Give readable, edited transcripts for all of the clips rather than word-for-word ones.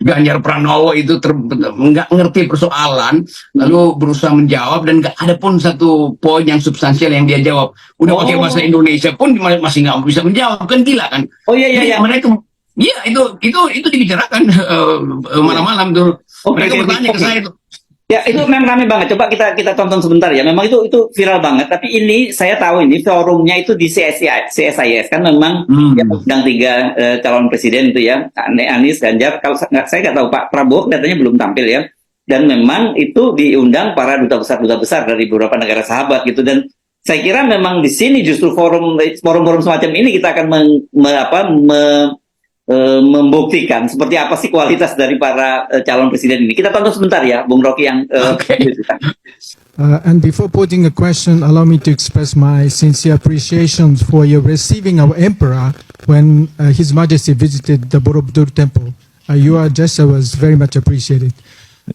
Ganjar Pranowo itu nggak ngerti persoalan, lalu berusaha menjawab dan nggak ada pun satu poin yang substansial yang dia jawab. Udah pakai bahasa Indonesia pun masih nggak bisa menjawab, kan gila kan? Oh iya iya. Mereka, ya itu dibicarakan malam-malam tuh. Mereka bertanya ke saya tuh. Ya itu memang ramai banget. Coba kita tonton sebentar ya. Memang itu viral banget. Tapi ini saya tahu ini forumnya itu di CSIS kan memang ya, undang 3 calon presiden itu ya, Anies, Ganjar. Kalau saya nggak tahu Pak Prabowo katanya belum tampil ya. Dan memang itu diundang para duta besar dari beberapa negara sahabat gitu. Dan saya kira memang di sini justru forum semacam ini kita akan membuktikan seperti apa sih kualitas dari para calon presiden ini. Kita tonton sebentar ya, Bung Rocky yang And before putting a question, allow me to express my sincere appreciation for your receiving our emperor when His Majesty visited the Borobudur Temple. Your gesture was very much appreciated.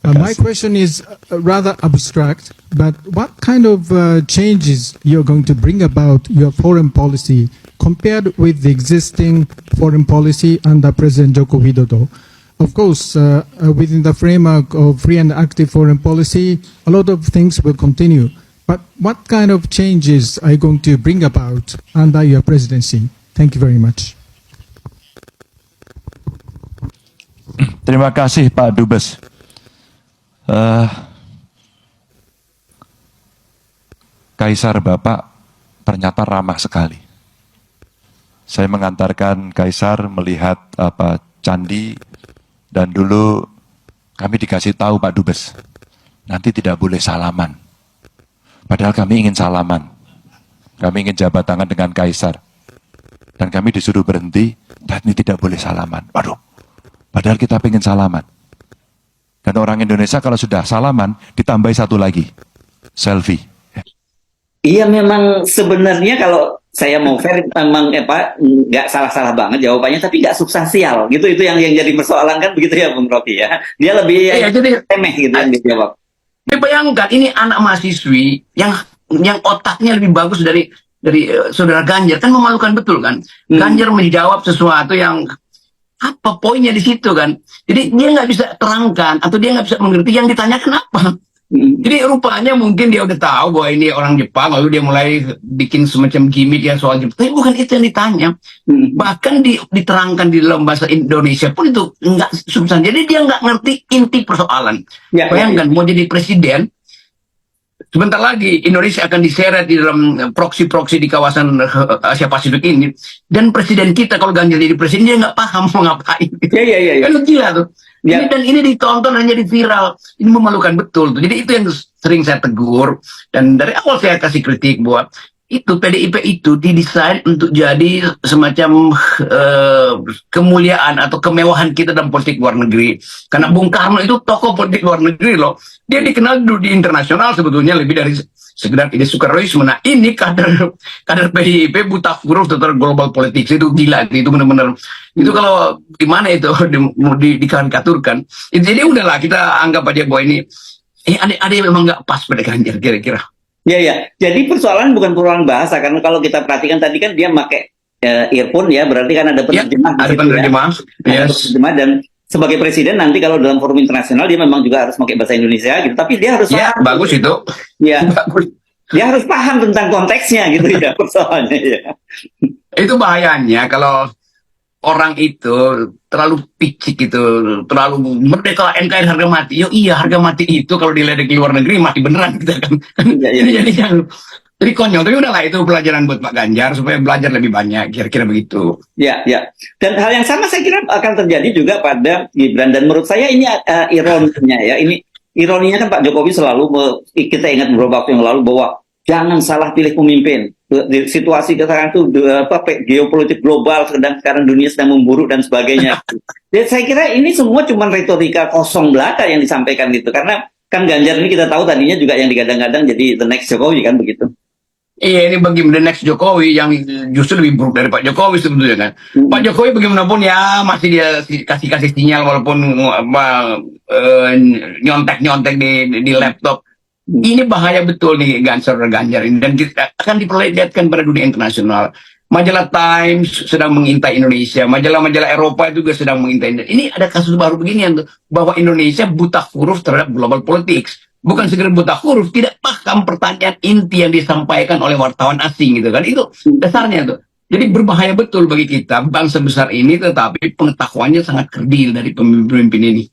My question is rather abstract, but what kind of changes you're going to bring about your foreign policy compared with the existing foreign policy under President Joko Widodo? Of course, within the framework of free and active foreign policy, a lot of things will continue. But what kind of changes are you going to bring about under your presidency? Thank you very much. Terima kasih Pak Dubes. Kaisar Bapak ternyata ramah sekali. Saya mengantarkan Kaisar melihat candi, dan dulu kami dikasih tahu Pak Dubes, nanti tidak boleh salaman. Padahal kami ingin salaman. Kami ingin jabat tangan dengan Kaisar. Dan kami disuruh berhenti, dan ini tidak boleh salaman. Waduh, padahal kita ingin salaman. Dan orang Indonesia kalau sudah salaman, ditambahi satu lagi, selfie. Iya memang sebenarnya kalau saya mau fair memang nggak salah-salah banget jawabannya, tapi nggak substansial gitu. Itu yang jadi persoalan kan begitu ya Bung Rocky ya. Dia lebih remeh gitu yang dijawab. Bayangkan ini anak mahasiswi yang otaknya lebih bagus dari saudara Ganjar, kan memalukan betul kan. Ganjar menjawab sesuatu yang apa poinnya di situ kan. Jadi dia nggak bisa terangkan atau dia nggak bisa mengerti yang ditanyakan apa. Jadi rupanya mungkin dia udah tahu bahwa ini orang Jepang, lalu dia mulai bikin semacam gimmick ya soal Jepang. Tapi bukan itu yang ditanya. Bahkan diterangkan di dalam bahasa Indonesia pun itu nggak substansi. Jadi dia nggak ngerti inti persoalan. Bayangkan mau jadi presiden, sebentar lagi Indonesia akan diseret di dalam proksi-proksi di kawasan Asia Pasifik ini. Dan presiden kita kalau Ganjar jadi presiden, dia nggak paham mau ngapain. Iya. Kan gila tuh. Dan ini ditonton hanya di viral. Ini memalukan betul tuh. Jadi itu yang sering saya tegur. Dan dari awal saya kasih kritik bahwa itu PDIP itu didesain untuk jadi semacam kemuliaan atau kemewahan kita dalam politik luar negeri. Karena Bung Karno itu tokoh politik luar negeri loh. Dia dikenal di internasional sebetulnya lebih dari sekedar ide Soekarnoisme. Nah ini kader PDIP buta huruf tentang global politics, itu gila, itu benar-benar itu kalau gimana itu dikarikaturkan. Jadi udahlah kita anggap aja bahwa ini ada yang memang nggak pas pada Ganjar kira-kira. Ya. Jadi persoalan bukan persoalan bahasa, karena kalau kita perhatikan tadi kan dia pakai earphone ya, berarti kan ada penerjemah. Ya, ada penerjemah. Ya. Penerjemah, dan sebagai presiden nanti kalau dalam forum internasional dia memang juga harus pakai bahasa Indonesia gitu. Tapi dia harus paham. Bagus itu. Ya. Bagus. Dia harus paham tentang konteksnya gitu ya persoalannya ya. Itu bahayanya kalau orang itu terlalu picik gitu, terlalu merdeka NKRI harga mati. Iya harga mati itu kalau diledek di luar negeri mati beneran gitu kan. Jadi konyol, tapi udahlah itu pelajaran buat Pak Ganjar supaya belajar lebih banyak, kira-kira begitu. Ya. Dan hal yang sama saya kira akan terjadi juga pada Gibran, dan menurut saya ini ironinya ya. Ini ironinya kan Pak Jokowi selalu kita ingat beberapa waktu yang lalu bahwa jangan salah pilih pemimpin. Di situasi sekarang itu geopolitik global sekarang dunia sedang memburuk dan sebagainya. Dan saya kira ini semua cuma retorika kosong belaka yang disampaikan gitu, karena kan Ganjar ini kita tahu tadinya juga yang digadang-gadang jadi the next Jokowi kan begitu. Iya, ini bagi the next Jokowi yang justru lebih buruk dari Pak Jokowi sebetulnya kan. Pak Jokowi bagaimanapun ya masih dia kasih sinyal walaupun nyontek di laptop. Ini bahaya betul nih Ganjar ini, dan kita akan diperlihatkan pada dunia internasional. Majalah Times sedang mengintai Indonesia, majalah-majalah Eropa juga sedang mengintai. Ini ada kasus baru begini bahwa Indonesia buta huruf terhadap global politics. Bukan sekedar buta huruf, tidak paham pertanyaan inti yang disampaikan oleh wartawan asing gitu kan. Itu dasarnya tuh. Jadi berbahaya betul bagi kita bangsa besar ini, tetapi pengetahuannya sangat kerdil dari pemimpin-pemimpin ini.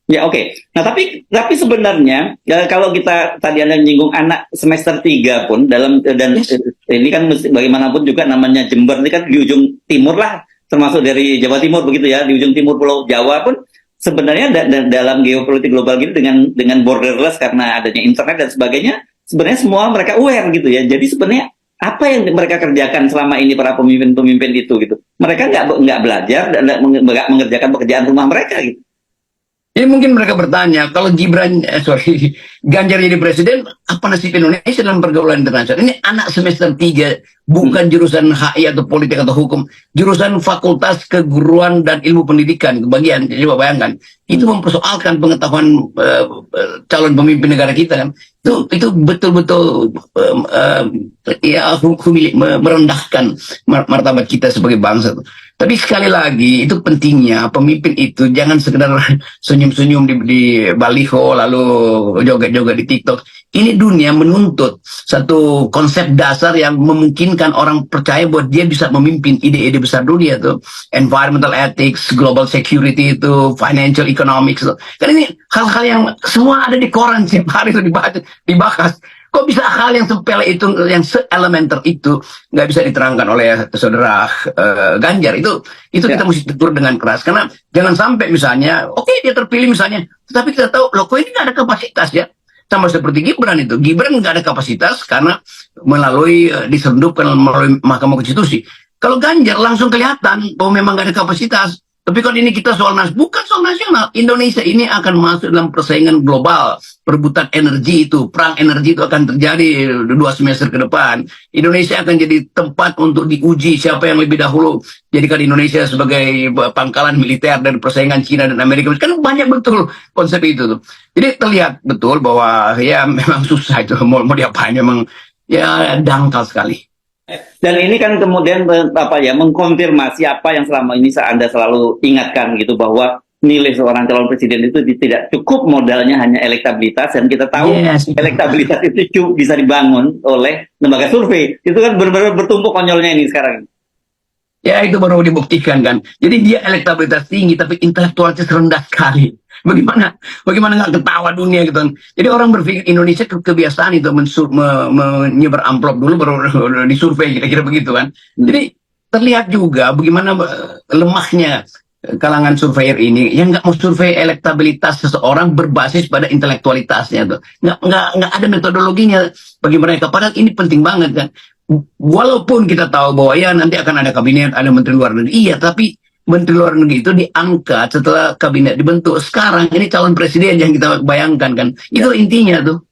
Ya oke. Nah tapi sebenarnya kalau kita tadi Anda menyinggung anak semester 3 pun dan ini kan bagaimanapun juga namanya Jember ini kan di ujung timur lah, termasuk dari Jawa Timur begitu ya, di ujung timur Pulau Jawa pun sebenarnya dalam geopolitik global gitu dengan borderless karena adanya internet dan sebagainya, sebenarnya semua mereka aware gitu ya. Jadi sebenarnya apa yang mereka kerjakan selama ini para pemimpin-pemimpin itu gitu, mereka nggak belajar dan nggak mengerjakan pekerjaan rumah mereka gitu. Ini mungkin mereka bertanya, kalau Ganjar jadi presiden, apa nasib Indonesia dalam pergaulan internasional? Ini anak semester 3, bukan jurusan HI atau politik atau hukum, jurusan fakultas keguruan dan ilmu pendidikan, kebagian. Coba bayangkan, itu mempersoalkan pengetahuan calon pemimpin negara kita kan. Itu betul-betul merendahkan martabat kita sebagai bangsa. Tapi sekali lagi itu pentingnya pemimpin itu jangan sekedar senyum-senyum di baliho lalu joget-joget di TikTok. Ini dunia menuntut satu konsep dasar yang memungkinkan orang percaya bahwa dia bisa memimpin ide-ide besar dunia tuh, environmental ethics, global security itu, financial economics tuh. Kan ini hal-hal yang semua ada di koran setiap hari itu dibahas. Kok bisa hal yang sepele itu, yang se-elementer itu nggak bisa diterangkan oleh saudara Ganjar? Itu kita mesti tegur dengan keras. Karena jangan sampai misalnya, oke, dia terpilih misalnya, tetapi kita tahu, loh kok ini nggak ada kapasitas ya? Sama seperti Gibran itu. Gibran nggak ada kapasitas karena diselundupkan melalui Mahkamah Konstitusi. Kalau Ganjar langsung kelihatan bahwa memang nggak ada kapasitas. Tapi kalau ini kita bukan soal nasional. Indonesia ini akan masuk dalam persaingan global. Perebutan energi itu, perang energi itu akan terjadi 2 semester ke depan. Indonesia akan jadi tempat untuk diuji siapa yang lebih dahulu jadikan Indonesia sebagai pangkalan militer dari persaingan Cina dan Amerika. Kan banyak betul konsep itu tuh. Jadi terlihat betul bahwa ya memang susah itu. Mau diapain memang ya dangkal sekali. Dan ini kan kemudian mengkonfirmasi apa yang selama ini Anda selalu ingatkan gitu, bahwa nilai seorang calon presiden itu tidak cukup modalnya hanya elektabilitas, dan kita tahu elektabilitas itu bisa dibangun oleh lembaga survei. Itu kan benar-benar bertumpuk konyolnya ini sekarang. Ya itu baru dibuktikan kan. Jadi dia elektabilitas tinggi tapi intelektualnya rendah sekali. Bagaimana nggak ketawa dunia gitu kan. Jadi orang berpikir Indonesia kebiasaan itu menyebar amplop dulu baru disurvei kira-kira begitu kan. Jadi terlihat juga bagaimana lemahnya kalangan surveyor ini yang nggak mau survei elektabilitas seseorang berbasis pada intelektualitasnya tuh. Nggak ada metodologinya bagi mereka. Padahal ini penting banget kan. Walaupun kita tahu bahwa ya nanti akan ada kabinet, ada menteri luar negeri. Iya, tapi menteri luar negeri itu diangkat setelah kabinet dibentuk. Sekarang ini calon presiden yang kita bayangkan kan. Itu intinya tuh.